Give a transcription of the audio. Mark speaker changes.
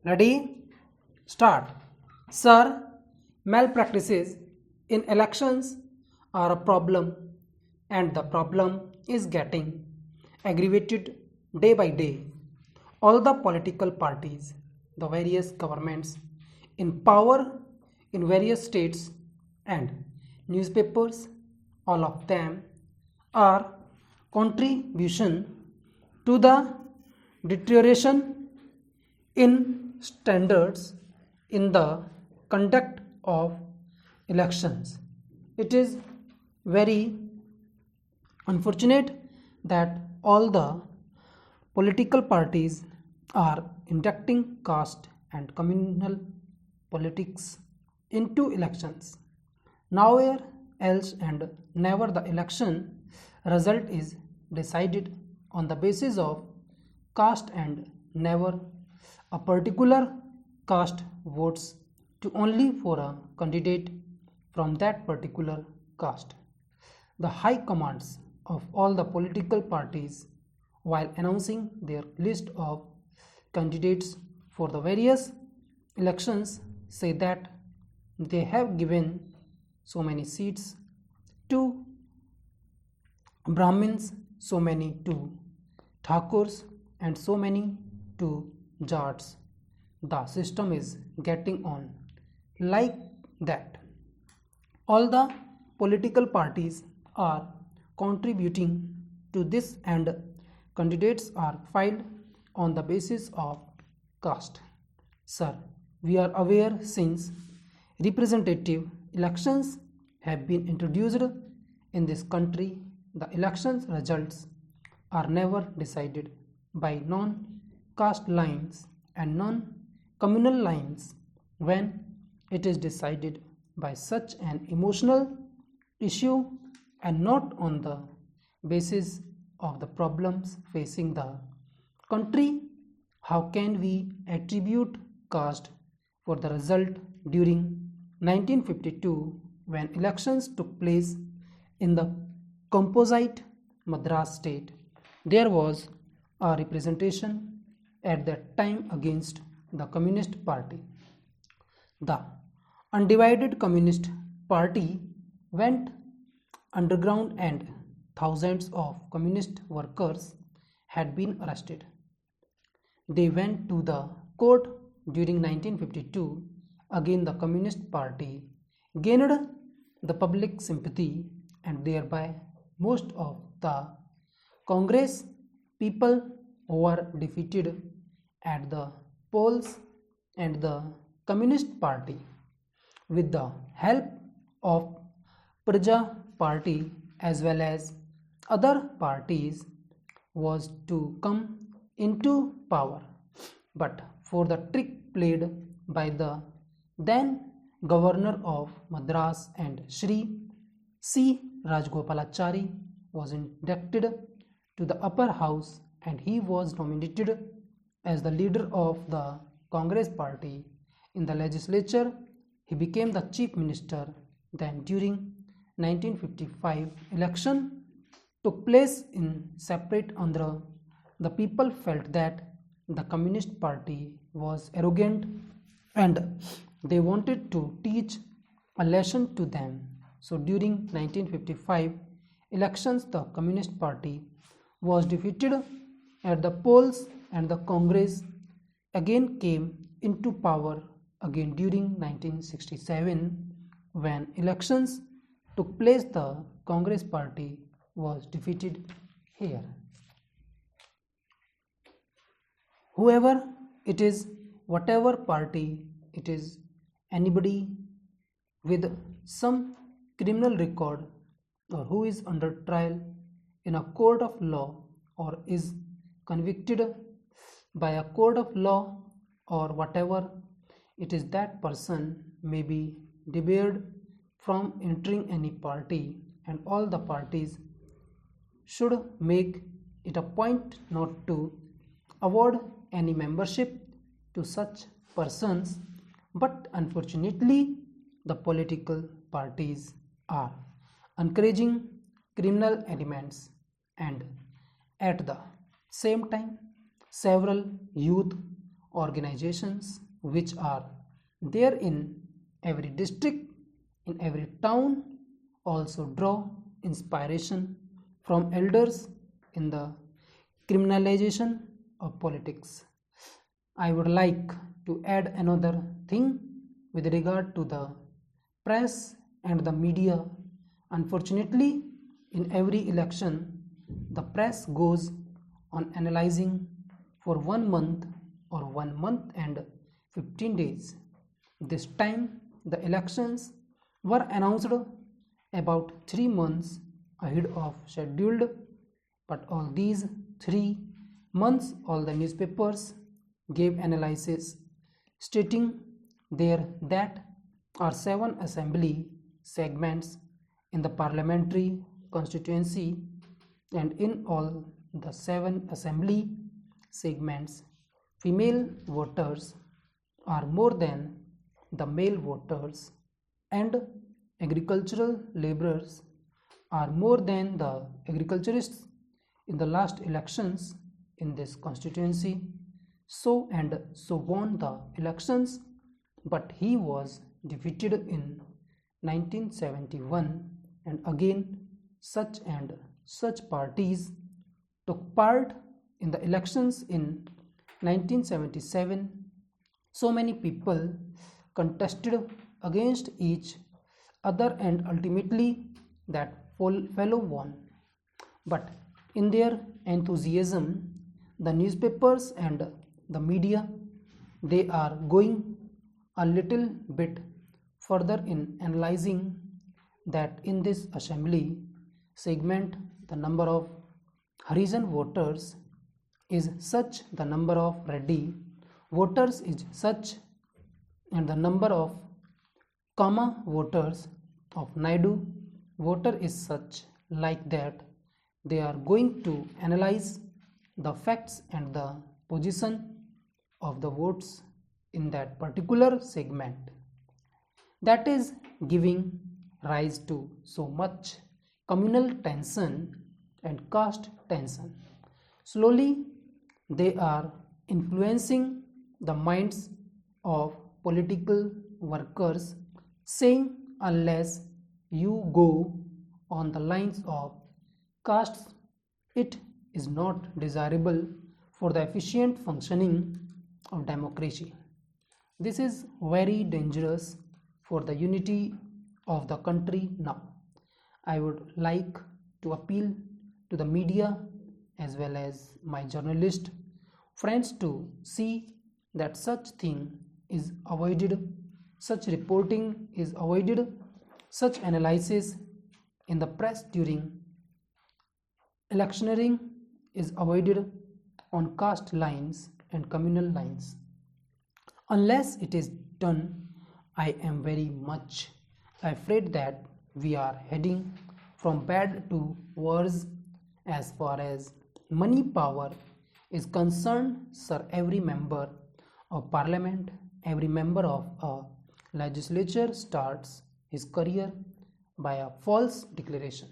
Speaker 1: Ready? Start. Sir, malpractices in elections are a problem, and the problem is getting aggravated day by day. All the political parties, the various governments in power in various states, and newspapers, all of them are contribution to the deterioration in standards in the conduct of elections. It is very unfortunate that all the political parties are inducting caste and communal politics into elections. Nowhere else and never the election result is decided on the basis of caste and never a particular caste votes to only for a candidate from that particular caste. The high commands of all the political parties, while announcing their list of candidates for the various elections, say that they have given so many seats to Brahmins, so many to Thakurs, and so many to Jats. The system is getting on like that. All the political parties are contributing to this, and candidates are filed on the basis of caste. Sir, we are aware since representative elections have been introduced in this country, the elections results are never decided by non-caste lines and non-communal lines. When it is decided by such an emotional issue and not on the basis of the problems facing the country, how can we attribute caste for the result during 1952 when elections took place in the composite Madras state? There was a representation at that time against the Communist Party. The undivided Communist Party went underground and thousands of communist workers had been arrested. They went to the court during 1952. Again, the Communist Party gained the public sympathy, and thereby most of the Congress people were defeated at the polls, and the Communist Party, with the help of Praja Party as well as other parties, was to come into power. But for the trick played by the then governor of Madras and Sri C. Rajgopalachari was inducted to the upper house, and he was nominated as the leader of the Congress party in the legislature. He became the chief minister. Then during 1955 election took place in separate Andhra. The people felt that the Communist Party was arrogant and they wanted to teach a lesson to them. So during 1955 elections, the Communist Party was defeated at the polls, and the Congress again came into power again during 1967. When elections took place, the Congress Party was defeated here. Whoever it is, whatever party it is, anybody with some criminal record or who is under trial in a court of law or is convicted by a court of law or whatever it is, that person may be debarred from entering any party, and all the parties should make it a point not to award any membership to such persons. But unfortunately, the political parties are encouraging criminal elements, and at the same time several youth organizations which are there in every district, in every town, also draw inspiration from elders in the criminalization of politics. I would like to add another thing with regard to the press and the media. Unfortunately, in every election, the press goes on analyzing for 1 month or 1 month and 15 days. This time, the elections were announced about 3 months ahead of scheduled, but all these 3 months, all the newspapers gave analysis stating there that are 7 assembly segments in the parliamentary constituency, and in all the 7 assembly segments female voters are more than the male voters, and agricultural laborers are more than the agriculturists in the last elections in this constituency. So and so won the elections, but he was defeated in 1971, and again such and such parties took part in the elections in 1977. So many people contested against each other, and ultimately that fellow won. But in their enthusiasm, the newspapers and the media, they are going a little bit further in analyzing that in this assembly segment the number of Harijan voters is such, the number of Reddy voters is such, and the number of Kama voters of Naidu voter is such, like that. They are going to analyze the facts and the position of the votes in that particular segment. That is giving rise to so much communal tension and caste tension. Slowly, they are influencing the minds of political workers, saying unless you go on the lines of castes, it is not desirable for the efficient functioning of democracy. This is very dangerous for the unity of the country now. I would like to appeal to the media as well as my journalist friends to see that such thing is avoided, such reporting is avoided, such analysis in the press during electioneering is avoided on caste lines and communal lines. Unless it is done, I am very much afraid that we are heading from bad to worse as far as money power is concerned. Sir, every member of parliament, every member of a legislature starts his career by a false declaration.